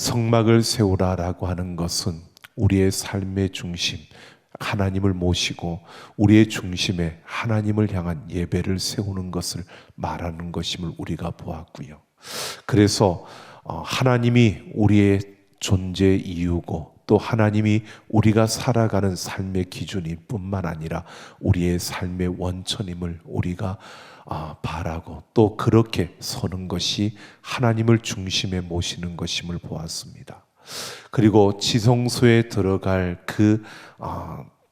성막을 세우라라고 하는 것은 우리의 삶의 중심, 하나님을 모시고 우리의 중심에 하나님을 향한 예배를 세우는 것을 말하는 것임을 우리가 보았고요. 그래서 하나님이 우리의 존재 이유고 또 하나님이 우리가 살아가는 삶의 기준일 뿐만 아니라 우리의 삶의 원천임을 우리가 바라고 또 그렇게 서는 것이 하나님을 중심에 모시는 것임을 보았습니다. 그리고 지성소에 들어갈 그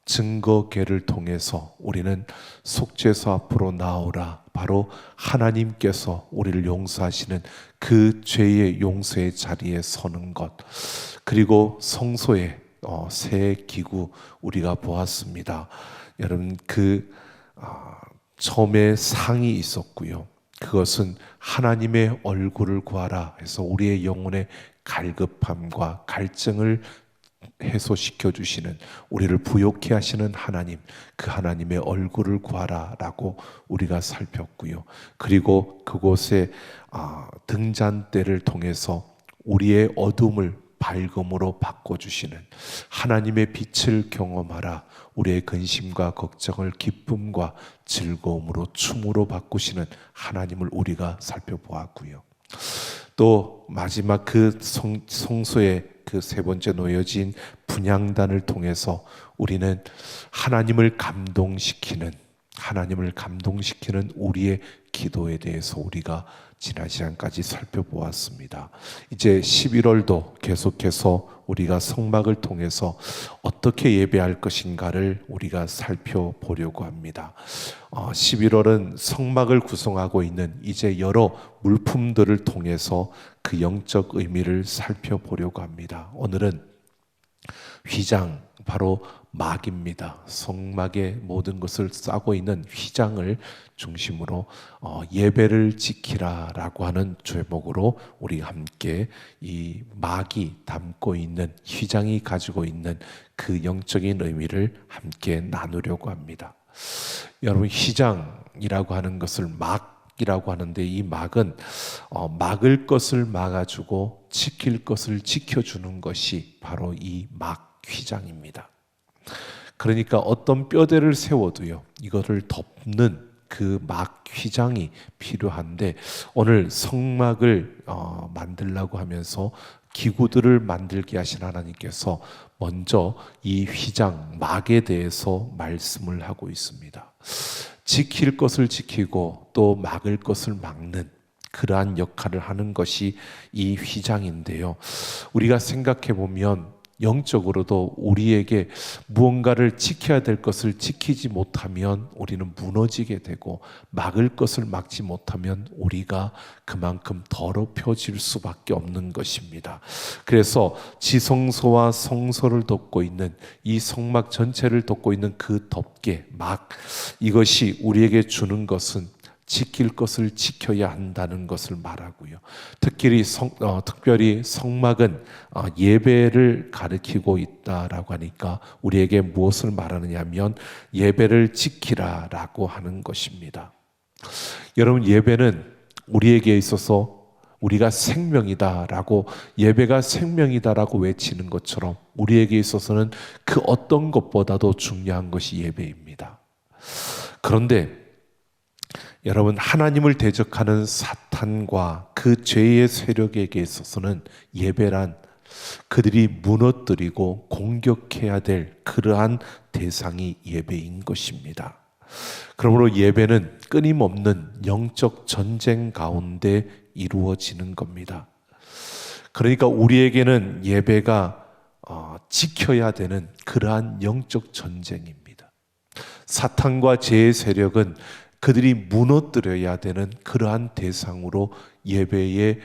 증거궤를 통해서 우리는 속죄소 앞으로 나오라, 바로 하나님께서 우리를 용서하시는 그 죄의 용서의 자리에 서는 것, 그리고 성소의 새 기구 우리가 보았습니다. 여러분, 처음에 상이 있었고요. 그것은 하나님의 얼굴을 구하라 해서 우리의 영혼의 갈급함과 갈증을 해소시켜 주시는, 우리를 부욕케 하시는 하나님, 그 하나님의 얼굴을 구하라 라고 우리가 살폈고요. 그리고 그곳에 등잔대를 통해서 우리의 어둠을 밝음으로 바꿔주시는 하나님의 빛을 경험하라, 우리의 근심과 걱정을 기쁨과 즐거움으로 춤으로 바꾸시는 하나님을 우리가 살펴보았고요. 또 마지막 그 성소의 그 세 번째 놓여진 분향단을 통해서 우리는 하나님을 감동시키는 우리의 기도에 대해서 우리가 지난 시간까지 살펴보았습니다. 이제 11월도 계속해서 우리가 성막을 통해서 어떻게 예배할 것인가를 우리가 살펴보려고 합니다. 11월은 성막을 구성하고 있는 이제 여러 물품들을 통해서 그 영적 의미를 살펴보려고 합니다. 오늘은 휘장, 바로 막입니다. 성막의 모든 것을 싸고 있는 휘장을 중심으로 예배를 지키라 라고 하는 제목으로 우리 함께 이 막이 담고 있는, 휘장이 가지고 있는 그 영적인 의미를 함께 나누려고 합니다. 여러분, 휘장이라고 하는 것을 막이라고 하는데, 이 막은 막을 것을 막아주고 지킬 것을 지켜주는 것이 바로 이 막 휘장입니다. 그러니까 어떤 뼈대를 세워도요, 이거를 덮는 그 막 휘장이 필요한데, 오늘 성막을 만들려고 하면서 기구들을 만들게 하신 하나님께서 먼저 이 휘장, 막에 대해서 말씀을 하고 있습니다. 지킬 것을 지키고 또 막을 것을 막는 그러한 역할을 하는 것이 이 휘장인데요. 우리가 생각해 보면 영적으로도 우리에게 무언가를 지켜야 될 것을 지키지 못하면 우리는 무너지게 되고, 막을 것을 막지 못하면 우리가 그만큼 더럽혀질 수밖에 없는 것입니다. 그래서 지성소와 성소를 덮고 있는 이 성막 전체를 덮고 있는 그 덮개, 막, 이것이 우리에게 주는 것은 지킬 것을 지켜야 한다는 것을 말하고요. 특별히 성막은 예배를 가리키고 있다라고 하니까 우리에게 무엇을 말하느냐 하면 예배를 지키라라고 하는 것입니다. 여러분, 예배는 우리에게 있어서 우리가 생명이다라고, 예배가 생명이다라고 외치는 것처럼 우리에게 있어서는 그 어떤 것보다도 중요한 것이 예배입니다. 그런데 여러분, 하나님을 대적하는 사탄과 그 죄의 세력에게 있어서는 예배란 그들이 무너뜨리고 공격해야 될 그러한 대상이 예배인 것입니다. 그러므로 예배는 끊임없는 영적 전쟁 가운데 이루어지는 겁니다. 그러니까 우리에게는 예배가 지켜야 되는 그러한 영적 전쟁입니다. 사탄과 죄의 세력은 그들이 무너뜨려야 되는 그러한 대상으로 예배를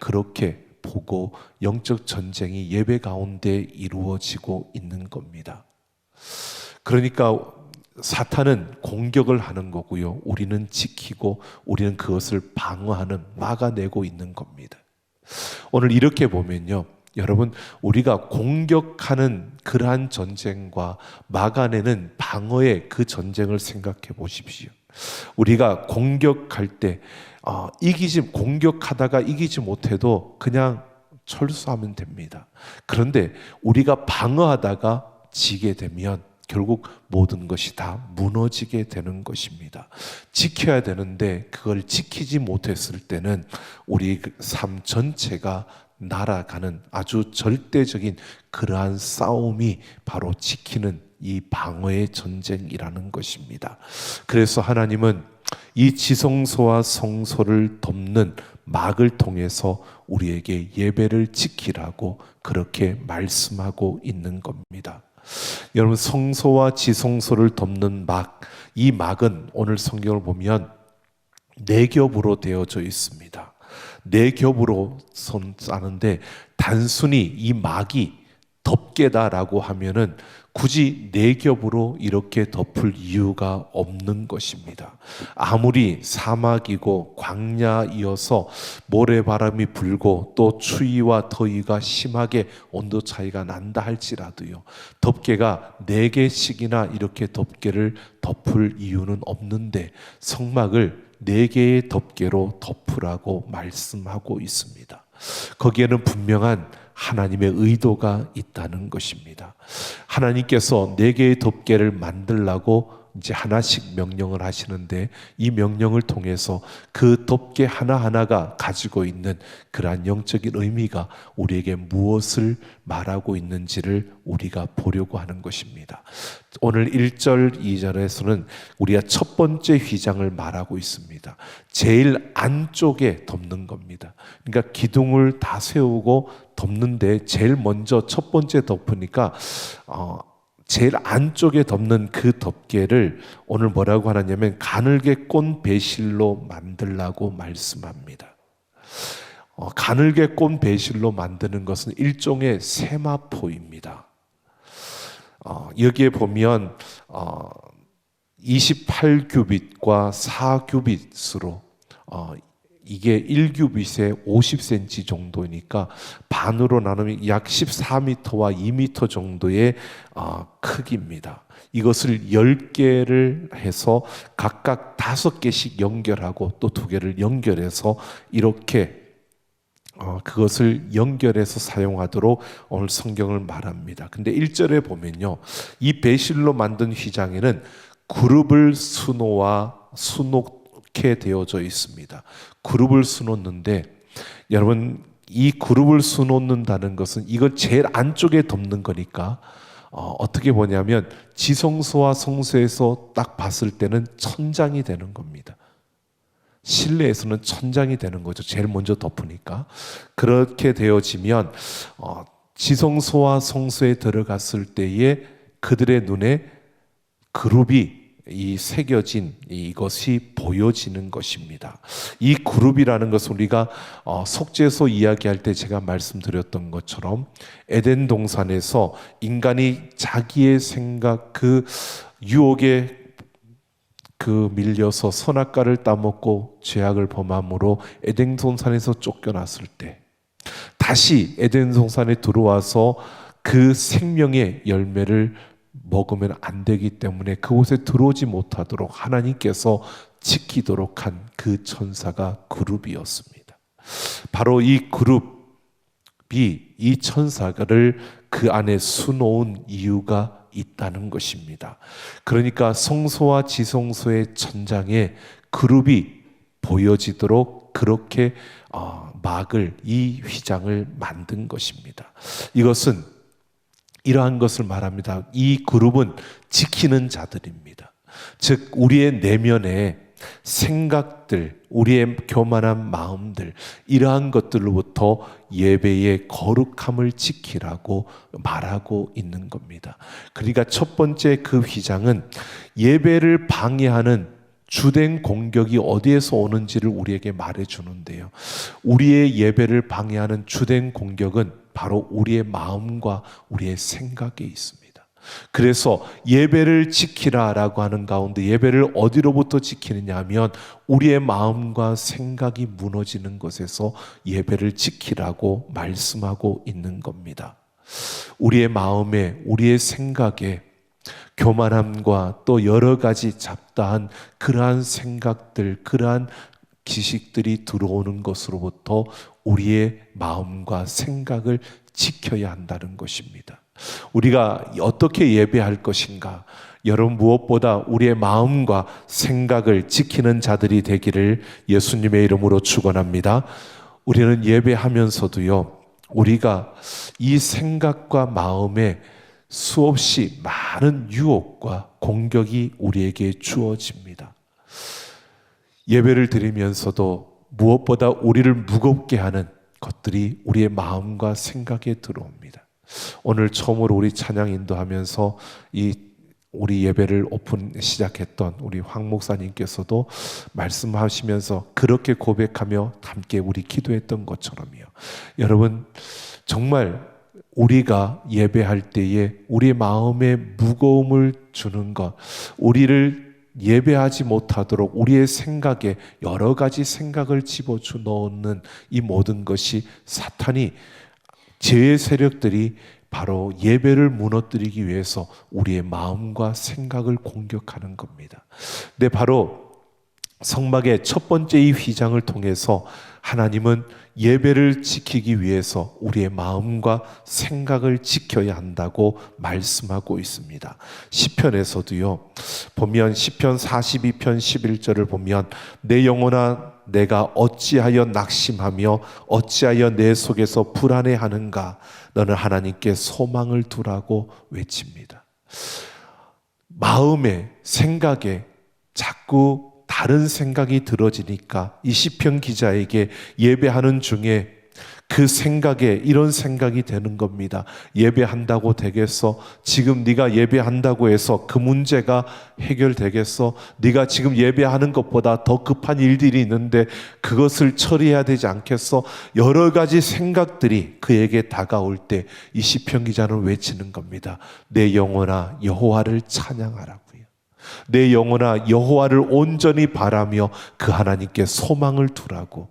그렇게 보고 영적 전쟁이 예배 가운데 이루어지고 있는 겁니다. 그러니까 사탄은 공격을 하는 거고요, 우리는 지키고 우리는 그것을 방어하는, 막아내고 있는 겁니다. 오늘 이렇게 보면요, 여러분, 우리가 공격하는 그러한 전쟁과 막아내는 방어의 그 전쟁을 생각해 보십시오. 우리가 공격할 때 공격하다가 이기지 못해도 그냥 철수하면 됩니다. 그런데 우리가 방어하다가 지게 되면 결국 모든 것이 다 무너지게 되는 것입니다. 지켜야 되는데 그걸 지키지 못했을 때는 우리 삶 전체가 날아가는 아주 절대적인 그러한 싸움이 바로 지키는 이 방어의 전쟁이라는 것입니다. 그래서 하나님은 이 지성소와 성소를 덮는 막을 통해서 우리에게 예배를 지키라고 그렇게 말씀하고 있는 겁니다. 여러분, 성소와 지성소를 덮는 막, 이 막은 오늘 성경을 보면 네 겹으로 되어져 있습니다. 네 겹으로 싸는데 단순히 이 막이 덮개다라고 하면은 굳이 네 겹으로 이렇게 덮을 이유가 없는 것입니다. 아무리 사막이고 광야이어서 모래바람이 불고 또 추위와 더위가 심하게 온도 차이가 난다 할지라도요, 덮개가 네 개씩이나 이렇게 덮개를 덮을 이유는 없는데 성막을 네 개의 덮개로 덮으라고 말씀하고 있습니다. 거기에는 분명한 하나님의 의도가 있다는 것입니다. 하나님께서 네 개의 덮개를 만들라고 이제 하나씩 명령을 하시는데, 이 명령을 통해서 그 덮개 하나하나가 가지고 있는 그러한 영적인 의미가 우리에게 무엇을 말하고 있는지를 우리가 보려고 하는 것입니다. 오늘 1절, 2절에서는 우리가 첫 번째 휘장을 말하고 있습니다. 제일 안쪽에 덮는 겁니다. 그러니까 기둥을 다 세우고 덮는데 제일 먼저 첫 번째 덮으니까 제일 안쪽에 덮는 그 덮개를 오늘 뭐라고 하냐면 가늘게 꼰 배실로 만들라고 말씀합니다. 가늘게 꼰 배실로 만드는 것은 일종의 세마포입니다. 여기에 보면 28규빗과 4규빗으로 이게 1규빗에 50cm 정도니까 반으로 나누면 약 14m와 2m 정도의 크기입니다. 이것을 10개를 해서 각각 5개씩 연결하고 또 2개를 연결해서 이렇게 그것을 연결해서 사용하도록 오늘 성경을 말합니다. 근데 1절에 보면요, 이 배실로 만든 휘장에는 그룹을 수놓게 되어져 있습니다. 그룹을 수놓는데, 여러분, 이 그룹을 수놓는다는 것은 이걸 제일 안쪽에 덮는 거니까 어떻게 보냐면 지성소와 성소에서 딱 봤을 때는 천장이 되는 겁니다. 실내에서는 천장이 되는 거죠. 제일 먼저 덮으니까. 그렇게 되어지면 지성소와 성소에 들어갔을 때에 그들의 눈에 그룹이 이 새겨진 이것이 보여지는 것입니다. 이 그룹이라는 것은 우리가 속죄소 이야기할 때 제가 말씀드렸던 것처럼 에덴 동산에서 인간이 자기의 생각, 그 유혹에 밀려서 선악과를 따먹고 죄악을 범함으로 에덴 동산에서 쫓겨났을 때 다시 에덴 동산에 들어와서 그 생명의 열매를 먹으면 안 되기 때문에 그곳에 들어오지 못하도록 하나님께서 지키도록 한 그 천사가 그룹이었습니다. 바로 이 그룹이 이 천사를 그 안에 수놓은 이유가 있다는 것입니다. 그러니까 성소와 지성소의 천장에 그룹이 보여지도록 그렇게 막을, 이 휘장을 만든 것입니다. 이것은 이러한 것을 말합니다. 이 그룹은 지키는 자들입니다. 즉 우리의 내면에 생각들, 우리의 교만한 마음들, 이러한 것들로부터 예배의 거룩함을 지키라고 말하고 있는 겁니다. 그러니까 첫 번째 그 휘장은 예배를 방해하는 주된 공격이 어디에서 오는지를 우리에게 말해주는데요, 우리의 예배를 방해하는 주된 공격은 바로 우리의 마음과 우리의 생각에 있습니다. 그래서 예배를 지키라라고 하는 가운데 예배를 어디로부터 지키느냐 하면 우리의 마음과 생각이 무너지는 것에서 예배를 지키라고 말씀하고 있는 겁니다. 우리의 마음에, 우리의 생각에 교만함과 또 여러 가지 잡다한 그러한 생각들, 그러한 지식들이 들어오는 것으로부터 우리의 마음과 생각을 지켜야 한다는 것입니다. 우리가 어떻게 예배할 것인가? 여러분, 무엇보다 우리의 마음과 생각을 지키는 자들이 되기를 예수님의 이름으로 축원합니다. 우리는 예배하면서도요, 우리가 이 생각과 마음에 수없이 많은 유혹과 공격이 우리에게 주어집니다. 예배를 드리면서도 무엇보다 우리를 무겁게 하는 것들이 우리의 마음과 생각에 들어옵니다. 오늘 처음으로 우리 찬양 인도하면서 우리 예배를 시작했던 우리 황 목사님께서도 말씀하시면서 그렇게 고백하며 함께 우리 기도했던 것처럼요. 여러분, 정말 우리가 예배할 때에 우리의 마음에 무거움을 주는 것, 우리를 예배하지 못하도록 우리의 생각에 여러 가지 생각을 집어넣는 이 모든 것이 사탄이, 죄의 세력들이 바로 예배를 무너뜨리기 위해서 우리의 마음과 생각을 공격하는 겁니다. 근데 바로 성막의 첫 번째 이 휘장을 통해서 하나님은 예배를 지키기 위해서 우리의 마음과 생각을 지켜야 한다고 말씀하고 있습니다. 시편에서도요, 보면 시편 42편 11절을 보면 내 영혼아 내가 어찌하여 낙심하며 어찌하여 내 속에서 불안해하는가? 너는 하나님께 소망을 두라고 외칩니다. 마음에, 생각에 자꾸 다른 생각이 들어지니까 이 시편 기자에게 예배하는 중에 그 생각에 이런 생각이 되는 겁니다. 예배한다고 되겠어? 지금 네가 예배한다고 해서 그 문제가 해결되겠어? 네가 지금 예배하는 것보다 더 급한 일들이 있는데 그것을 처리해야 되지 않겠어? 여러 가지 생각들이 그에게 다가올 때 이 시편 기자는 외치는 겁니다. 내 영혼아 여호와를 찬양하라고요. 내 영혼아 여호와를 온전히 바라며 그 하나님께 소망을 두라고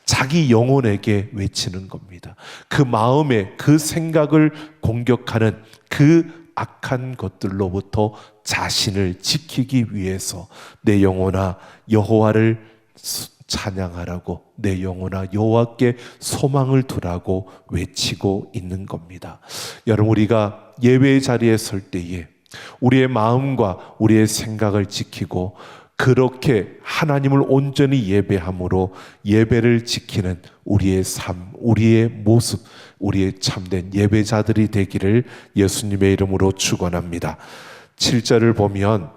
자기 영혼에게 외치는 겁니다. 그 마음에 그 생각을 공격하는 그 악한 것들로부터 자신을 지키기 위해서 내 영혼아 여호와를 찬양하라고, 내 영혼아 여호와께 소망을 두라고 외치고 있는 겁니다. 여러분, 우리가 예배의 자리에 설 때에 우리의 마음과 우리의 생각을 지키고 그렇게 하나님을 온전히 예배함으로 예배를 지키는 우리의 삶, 우리의 모습, 우리의 참된 예배자들이 되기를 예수님의 이름으로 축원합니다. 7절을 보면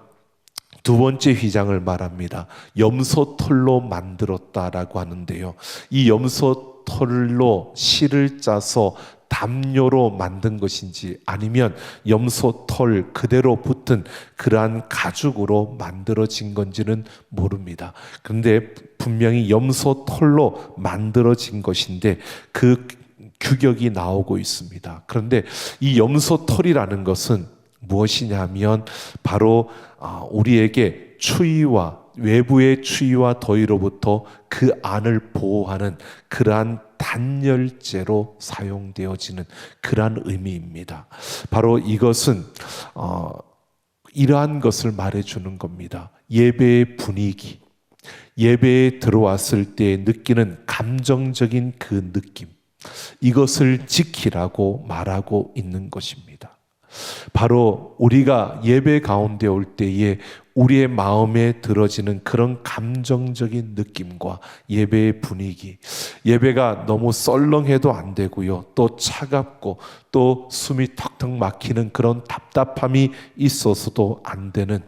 두 번째 휘장을 말합니다. 염소털로 만들었다라고 하는데요, 이 염소털로 실을 짜서 담요로 만든 것인지 아니면 염소털 그대로 붙은 그러한 가죽으로 만들어진 건지는 모릅니다. 그런데 분명히 염소털로 만들어진 것인데 그 규격이 나오고 있습니다. 그런데 이 염소털이라는 것은 무엇이냐면 바로 우리에게 추위와 외부의 추위와 더위로부터 그 안을 보호하는 그러한 단열재로 사용되어지는 그러한 의미입니다. 바로 이것은 이러한 것을 말해주는 겁니다. 예배의 분위기, 예배에 들어왔을 때 느끼는 감정적인 그 느낌, 이것을 지키라고 말하고 있는 것입니다. 바로 우리가 예배 가운데 올 때에 우리의 마음에 들어지는 그런 감정적인 느낌과 예배의 분위기, 예배가 너무 썰렁해도 안 되고요, 또 차갑고 또 숨이 턱턱 막히는 그런 답답함이 있어서도 안 되는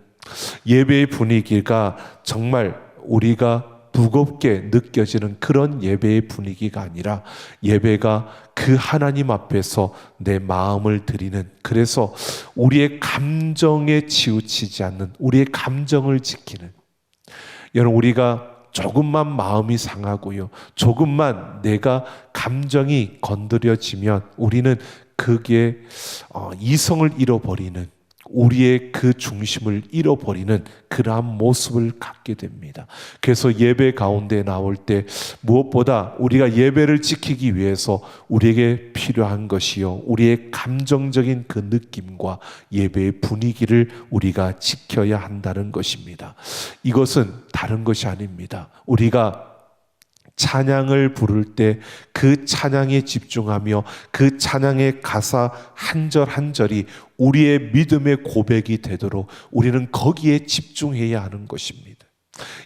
예배의 분위기가 정말 우리가 무겁게 느껴지는 그런 예배의 분위기가 아니라 예배가 그 하나님 앞에서 내 마음을 드리는, 그래서 우리의 감정에 치우치지 않는, 우리의 감정을 지키는, 여러분, 우리가 조금만 마음이 상하고요, 조금만 내가 감정이 건드려지면 우리는 그게 이성을 잃어버리는, 우리의 그 중심을 잃어버리는 그러한 모습을 갖게 됩니다. 그래서 예배 가운데 나올 때 무엇보다 우리가 예배를 지키기 위해서 우리에게 필요한 것이요, 우리의 감정적인 그 느낌과 예배의 분위기를 우리가 지켜야 한다는 것입니다. 이것은 다른 것이 아닙니다. 우리가 찬양을 부를 때 그 찬양에 집중하며 그 찬양의 가사 한 절 한 절이 우리의 믿음의 고백이 되도록 우리는 거기에 집중해야 하는 것입니다.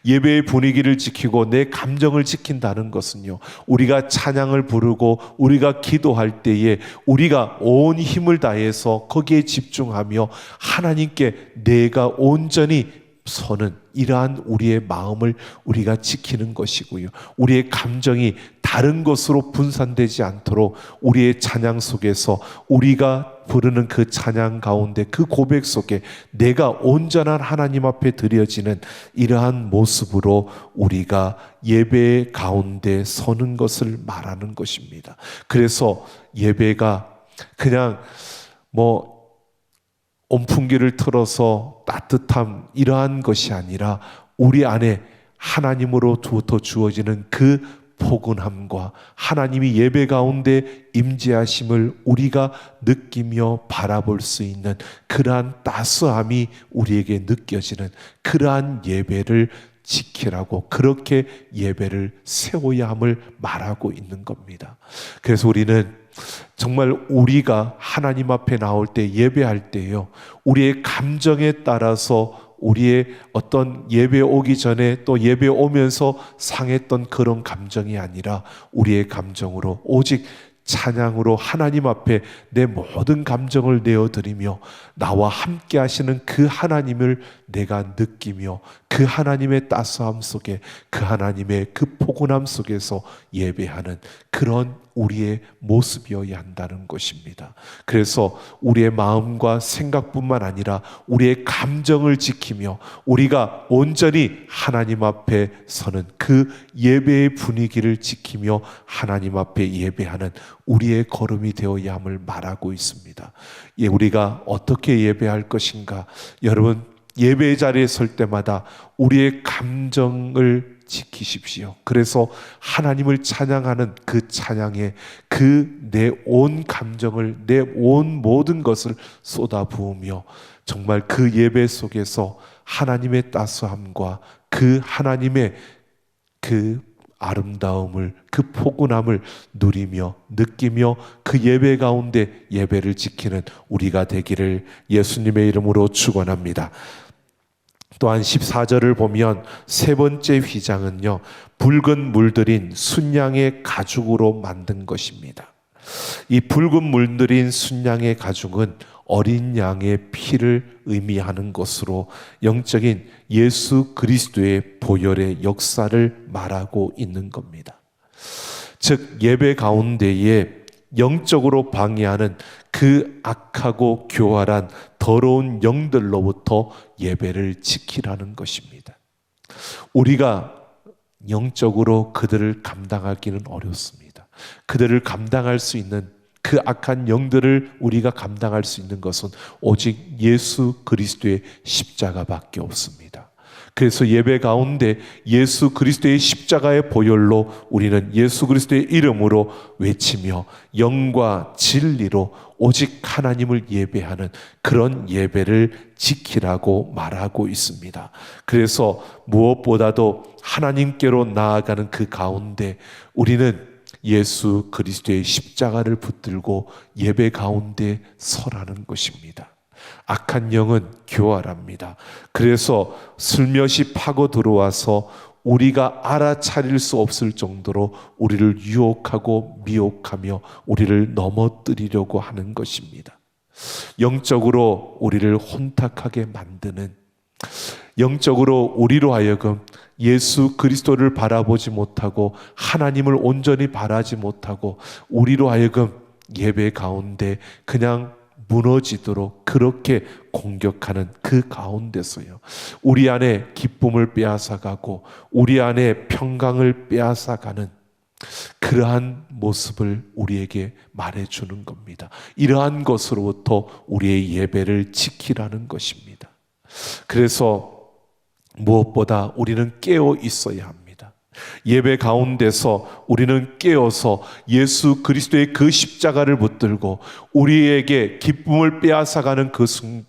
예배의 분위기를 지키고 내 감정을 지킨다는 것은요, 우리가 찬양을 부르고 우리가 기도할 때에 우리가 온 힘을 다해서 거기에 집중하며 하나님께 내가 온전히 서는 이러한 우리의 마음을 우리가 지키는 것이고요, 우리의 감정이 다른 것으로 분산되지 않도록 우리의 찬양 속에서 우리가 부르는 그 찬양 가운데 그 고백 속에 내가 온전한 하나님 앞에 드려지는 이러한 모습으로 우리가 예배 가운데 서는 것을 말하는 것입니다. 그래서 예배가 그냥 온풍기를 틀어서 따뜻함 이러한 것이 아니라 우리 안에 하나님으로부터 주어지는 그 포근함과 하나님이 예배 가운데 임재하심을 우리가 느끼며 바라볼 수 있는 그러한 따스함이 우리에게 느껴지는 그러한 예배를 지키라고, 그렇게 예배를 세워야 함을 말하고 있는 겁니다. 그래서 우리는 정말 우리가 하나님 앞에 나올 때, 예배할 때요, 우리의 감정에 따라서 우리의 어떤 예배 오기 전에 또 예배 오면서 상했던 그런 감정이 아니라 우리의 감정으로 오직 찬양으로 하나님 앞에 내 모든 감정을 내어드리며 나와 함께 하시는 그 하나님을 내가 느끼며 그 하나님의 따스함 속에, 그 하나님의 그 포근함 속에서 예배하는 그런 우리의 모습이어야 한다는 것입니다. 그래서 우리의 마음과 생각뿐만 아니라 우리의 감정을 지키며 우리가 온전히 하나님 앞에 서는 그 예배의 분위기를 지키며 하나님 앞에 예배하는 우리의 걸음이 되어야 함을 말하고 있습니다. 우리가 어떻게 예배할 것인가? 여러분, 예배의 자리에 설 때마다 우리의 감정을 지키십시오. 그래서 하나님을 찬양하는 그 찬양에 그 내 온 감정을, 내 온 모든 것을 쏟아부으며 정말 그 예배 속에서 하나님의 따스함과 그 하나님의 그 아름다움을, 그 포근함을 누리며 느끼며 그 예배 가운데 예배를 지키는 우리가 되기를 예수님의 이름으로 축원합니다. 또한 14절을 보면 세 번째 휘장은요, 붉은 물들인 순양의 가죽으로 만든 것입니다. 이 붉은 물들인 순양의 가죽은 어린 양의 피를 의미하는 것으로 영적인 예수 그리스도의 보혈의 역사를 말하고 있는 겁니다. 즉 예배 가운데에 영적으로 방해하는 그 악하고 교활한 더러운 영들로부터 예배를 지키라는 것입니다. 우리가 영적으로 그들을 감당하기는 어렵습니다. 그들을 감당할 수 있는 그 악한 영들을 우리가 감당할 수 있는 것은 오직 예수 그리스도의 십자가밖에 없습니다. 그래서 예배 가운데 예수 그리스도의 십자가의 보혈로 우리는 예수 그리스도의 이름으로 외치며 영과 진리로 오직 하나님을 예배하는 그런 예배를 지키라고 말하고 있습니다. 그래서 무엇보다도 하나님께로 나아가는 그 가운데 우리는 예수 그리스도의 십자가를 붙들고 예배 가운데 서라는 것입니다. 악한 영은 교활합니다. 그래서 슬며시 파고 들어와서 우리가 알아차릴 수 없을 정도로 우리를 유혹하고 미혹하며 우리를 넘어뜨리려고 하는 것입니다. 영적으로 우리를 혼탁하게 만드는, 영적으로 우리로 하여금 예수 그리스도를 바라보지 못하고 하나님을 온전히 바라지 못하고 우리로 하여금 예배 가운데 그냥 무너지도록 그렇게 공격하는 그 가운데서요, 우리 안에 기쁨을 빼앗아가고 우리 안에 평강을 빼앗아가는 그러한 모습을 우리에게 말해주는 겁니다. 이러한 것으로부터 우리의 예배를 지키라는 것입니다. 그래서 무엇보다 우리는 깨어 있어야 합니다. 예배 가운데서 우리는 깨어서 예수 그리스도의 그 십자가를 붙들고 우리에게 기쁨을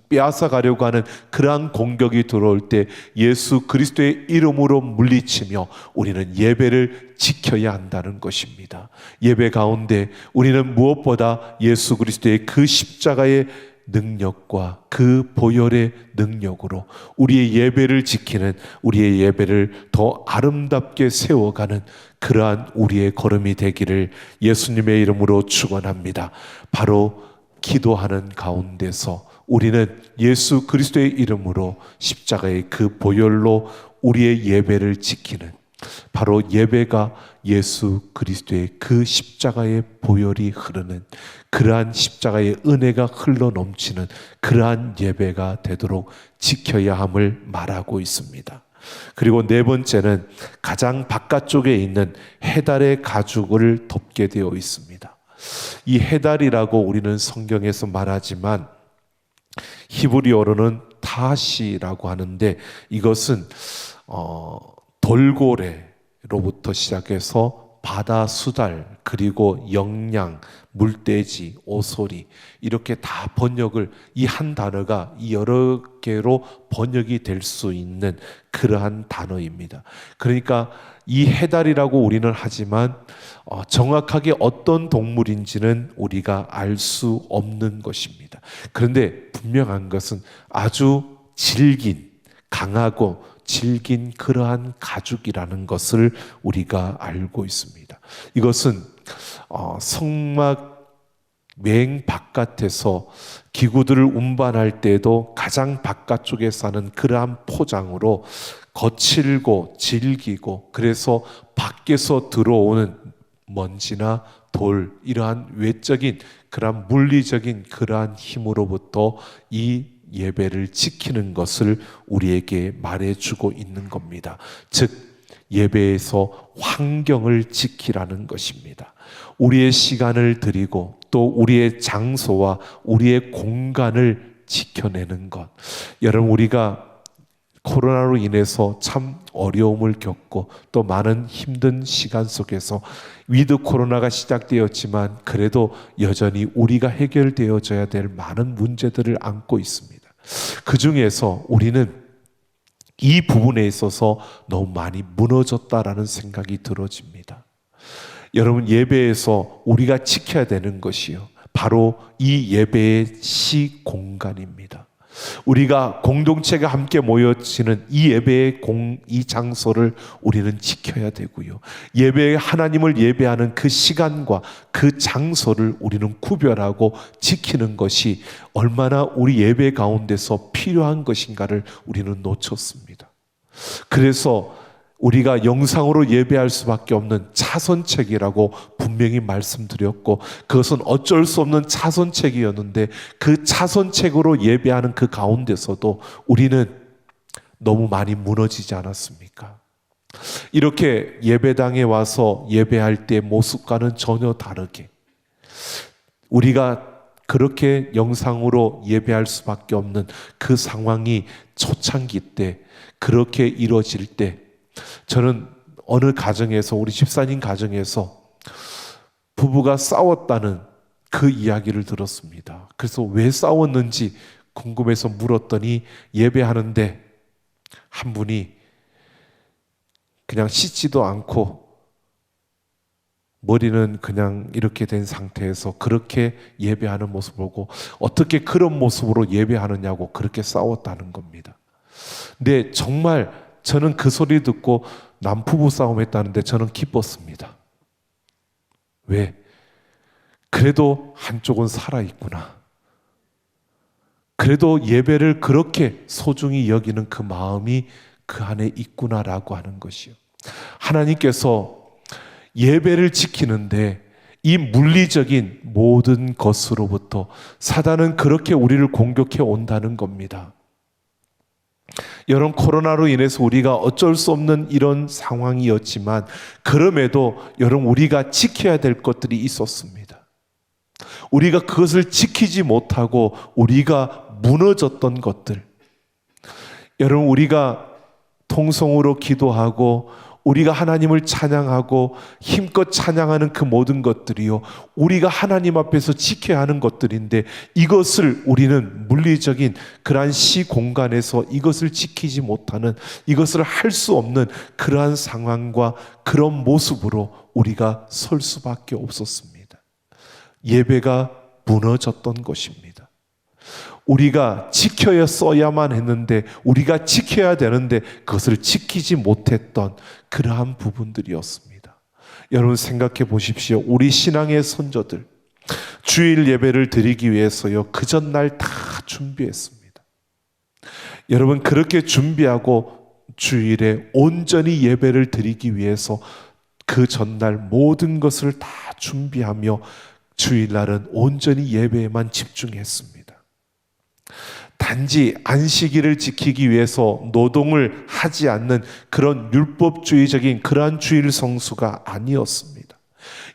빼앗아가려고 하는 그러한 공격이 들어올 때 예수 그리스도의 이름으로 물리치며 우리는 예배를 지켜야 한다는 것입니다. 예배 가운데 우리는 무엇보다 예수 그리스도의 그 십자가의 능력과 그 보혈의 능력으로 우리의 예배를 지키는, 우리의 예배를 더 아름답게 세워가는 그러한 우리의 걸음이 되기를 예수님의 이름으로 축원합니다. 바로 기도하는 가운데서 우리는 예수 그리스도의 이름으로 십자가의 그 보혈로 우리의 예배를 지키는, 바로 예배가 예수 그리스도의 그 십자가의 보혈이 흐르는, 그러한 십자가의 은혜가 흘러 넘치는 그러한 예배가 되도록 지켜야 함을 말하고 있습니다. 그리고 네 번째는 가장 바깥쪽에 있는 해달의 가죽을 덮게 되어 있습니다. 이 해달이라고 우리는 성경에서 말하지만 히브리어로는 타시라고 하는데, 이것은 돌고래로부터 시작해서 바다 수달, 그리고 영양, 물돼지, 오소리, 이렇게 다 번역을, 이 한 단어가 이 여러 개로 번역이 될 수 있는 그러한 단어입니다. 그러니까 이 해달이라고 우리는 하지만 정확하게 어떤 동물인지는 우리가 알 수 없는 것입니다. 그런데 분명한 것은 아주 질긴, 강하고 질긴 그러한 가죽이라는 것을 우리가 알고 있습니다. 이것은 성막 맨 바깥에서 기구들을 운반할 때도 가장 바깥쪽에 사는 그러한 포장으로 거칠고 질기고, 그래서 밖에서 들어오는 먼지나 돌, 이러한 외적인 그러한 물리적인 그러한 힘으로부터 이 예배를 지키는 것을 우리에게 말해주고 있는 겁니다. 즉 예배에서 환경을 지키라는 것입니다. 우리의 시간을 드리고 또 우리의 장소와 우리의 공간을 지켜내는 것. 여러분, 우리가 코로나로 인해서 참 어려움을 겪고 또 많은 힘든 시간 속에서 위드 코로나가 시작되었지만 그래도 여전히 우리가 해결되어져야 될 많은 문제들을 안고 있습니다. 그 중에서 우리는 이 부분에 있어서 너무 많이 무너졌다라는 생각이 들어집니다. 여러분, 예배에서 우리가 지켜야 되는 것이요, 바로 이 예배의 시공간입니다. 우리가 공동체가 함께 모여지는 이 예배의 이 장소를 우리는 지켜야 되고요, 예배에 하나님을 예배하는 그 시간과 그 장소를 우리는 구별하고 지키는 것이 얼마나 우리 예배 가운데서 필요한 것인가를 우리는 놓쳤습니다. 그래서 우리가 영상으로 예배할 수밖에 없는 차선책이라고 분명히 말씀드렸고, 그것은 어쩔 수 없는 차선책이었는데 그 차선책으로 예배하는 그 가운데서도 우리는 너무 많이 무너지지 않았습니까? 이렇게 예배당에 와서 예배할 때 모습과는 전혀 다르게 우리가 그렇게 영상으로 예배할 수밖에 없는 그 상황이 초창기 때 그렇게 이루어질 때, 저는 어느 가정에서, 우리 집사님 가정에서 부부가 싸웠다는 그 이야기를 들었습니다. 그래서 왜 싸웠는지 궁금해서 물었더니 예배하는데 한 분이 그냥 씻지도 않고 머리는 그냥 이렇게 된 상태에서 그렇게 예배하는 모습을 보고 어떻게 그런 모습으로 예배하느냐고 그렇게 싸웠다는 겁니다. 근데 정말 저는 그 소리 듣고 남부부 싸움 했다는데 저는 기뻤습니다. 왜? 그래도 한쪽은 살아있구나. 그래도 예배를 그렇게 소중히 여기는 그 마음이 그 안에 있구나라고 하는 것이요. 하나님께서 예배를 지키는데 이 물리적인 모든 것으로부터 사단은 그렇게 우리를 공격해 온다는 겁니다. 여러분, 코로나로 인해서 우리가 어쩔 수 없는 이런 상황이었지만 그럼에도 여러분, 우리가 지켜야 될 것들이 있었습니다. 우리가 그것을 지키지 못하고 우리가 무너졌던 것들, 여러분, 우리가 통성으로 기도하고 우리가 하나님을 찬양하고 힘껏 찬양하는 그 모든 것들이요, 우리가 하나님 앞에서 지켜야 하는 것들인데 이것을 우리는 물리적인 그러한 시공간에서 이것을 지키지 못하는, 이것을 할 수 없는 그러한 상황과 그런 모습으로 우리가 설 수밖에 없었습니다. 예배가 무너졌던 것입니다. 우리가 지켜야만 했는데, 우리가 지켜야 되는데 그것을 지키지 못했던 그러한 부분들이었습니다. 여러분, 생각해 보십시오. 우리 신앙의 선조들 주일 예배를 드리기 위해서요, 그 전날 다 준비했습니다. 여러분, 그렇게 준비하고 주일에 온전히 예배를 드리기 위해서 그 전날 모든 것을 다 준비하며 주일날은 온전히 예배에만 집중했습니다. 단지 안식일을 지키기 위해서 노동을 하지 않는 그런 율법주의적인 그러한 주일 성수가 아니었습니다.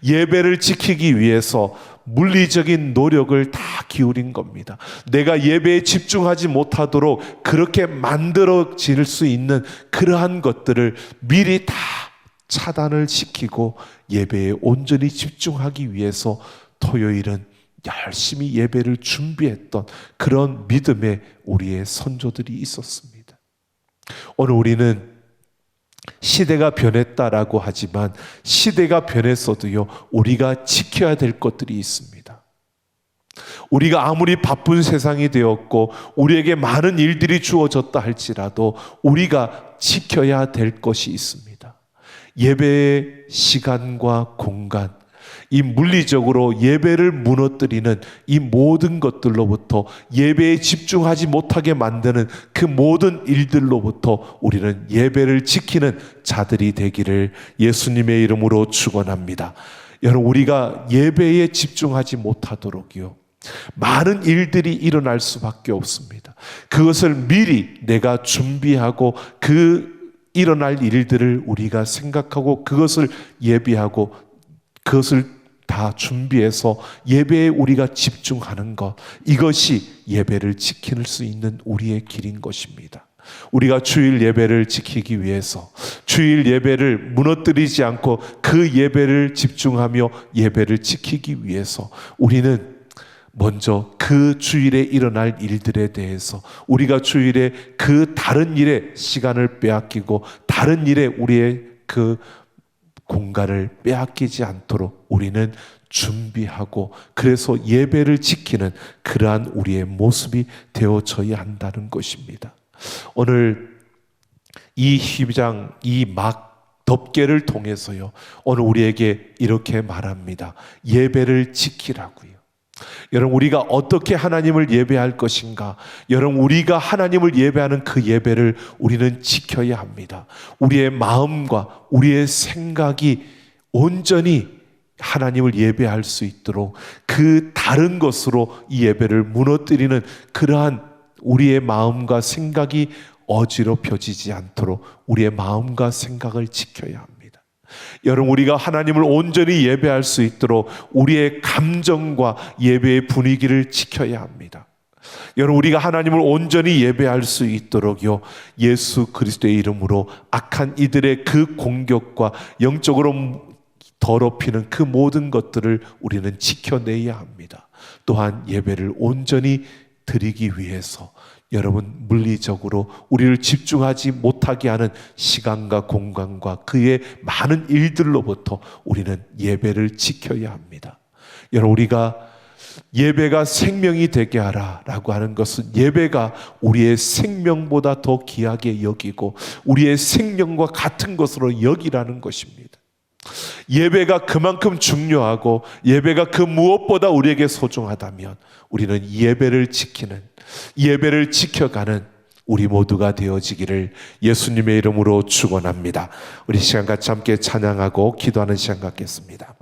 예배를 지키기 위해서 물리적인 노력을 다 기울인 겁니다. 내가 예배에 집중하지 못하도록 그렇게 만들어질 수 있는 그러한 것들을 미리 다 차단을 시키고 예배에 온전히 집중하기 위해서 토요일은 열심히 예배를 준비했던 그런 믿음의 우리의 선조들이 있었습니다. 오늘 우리는 시대가 변했다라고 하지만 시대가 변했어도요, 우리가 지켜야 될 것들이 있습니다. 우리가 아무리 바쁜 세상이 되었고 우리에게 많은 일들이 주어졌다 할지라도 우리가 지켜야 될 것이 있습니다. 예배의 시간과 공간, 이 물리적으로 예배를 무너뜨리는 이 모든 것들로부터, 예배에 집중하지 못하게 만드는 그 모든 일들로부터 우리는 예배를 지키는 자들이 되기를 예수님의 이름으로 축원합니다. 여러분, 우리가 예배에 집중하지 못하도록요, 많은 일들이 일어날 수밖에 없습니다. 그것을 미리 내가 준비하고 그 일어날 일들을 우리가 생각하고 그것을 예비하고 그것을 다 준비해서 예배에 우리가 집중하는 것, 이것이 예배를 지킬 수 있는 우리의 길인 것입니다. 우리가 주일 예배를 지키기 위해서, 주일 예배를 무너뜨리지 않고 그 예배를 집중하며 예배를 지키기 위해서 우리는 먼저 그 주일에 일어날 일들에 대해서, 우리가 주일에 그 다른 일에 시간을 빼앗기고 다른 일에 우리의 그 공간을 빼앗기지 않도록 우리는 준비하고, 그래서 예배를 지키는 그러한 우리의 모습이 되어져야 한다는 것입니다. 오늘 이 휘장, 이 막 덮개를 통해서요, 오늘 우리에게 이렇게 말합니다. 예배를 지키라고요. 여러분, 우리가 어떻게 하나님을 예배할 것인가? 여러분, 우리가 하나님을 예배하는 그 예배를 우리는 지켜야 합니다. 우리의 마음과 우리의 생각이 온전히 하나님을 예배할 수 있도록 그 다른 것으로 이 예배를 무너뜨리는 그러한 우리의 마음과 생각이 어지럽혀지지 않도록 우리의 마음과 생각을 지켜야 합니다. 여러분, 우리가 하나님을 온전히 예배할 수 있도록 우리의 감정과 예배의 분위기를 지켜야 합니다. 여러분, 우리가 하나님을 온전히 예배할 수 있도록요, 예수 그리스도의 이름으로 악한 이들의 그 공격과 영적으로 더럽히는 그 모든 것들을 우리는 지켜내야 합니다. 또한 예배를 온전히 드리기 위해서 여러분, 물리적으로 우리를 집중하지 못하게 하는 시간과 공간과 그의 많은 일들로부터 우리는 예배를 지켜야 합니다. 여러분, 우리가 예배가 생명이 되게 하라라고 하는 것은 예배가 우리의 생명보다 더 귀하게 여기고 우리의 생명과 같은 것으로 여기라는 것입니다. 예배가 그만큼 중요하고 예배가 그 무엇보다 우리에게 소중하다면 우리는 예배를 지키는, 예배를 지켜가는 우리 모두가 되어지기를 예수님의 이름으로 축원합니다. 우리 시간 같이 함께 찬양하고 기도하는 시간 갖겠습니다.